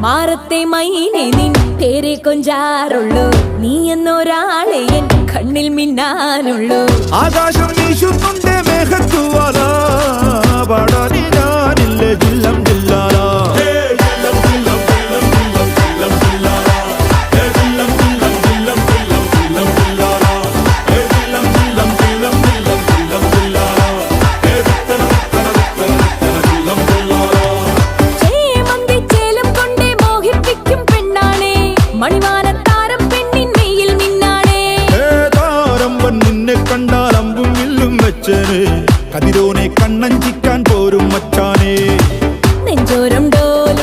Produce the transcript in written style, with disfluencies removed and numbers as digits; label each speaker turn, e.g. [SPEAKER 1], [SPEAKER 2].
[SPEAKER 1] മാറത്തെ മൈനെ നിൻ പേരെ കൊഞ്ചാറുള്ളൂ, നീ എന്നൊരാളെ എൻ കണ്ണിൽ മിന്നാനുള്ളൂ.
[SPEAKER 2] ആകാശം വീശുന്നുണ്ടേ മേഘത്തുവാല, പാടാനി ഞാനില്ലേ ജില്ലം ജില്ലാല.
[SPEAKER 1] മണിവാനത്താരം പെണ്ണിൻ മെയ്യിൽ മിന്നാണേ,
[SPEAKER 2] താരമ്പൻ നിന്നെ കണ്ടാൽ അമ്പും വില്ലും വെച്ചേനെ, കതിരോനെ കണ്ണഞ്ചി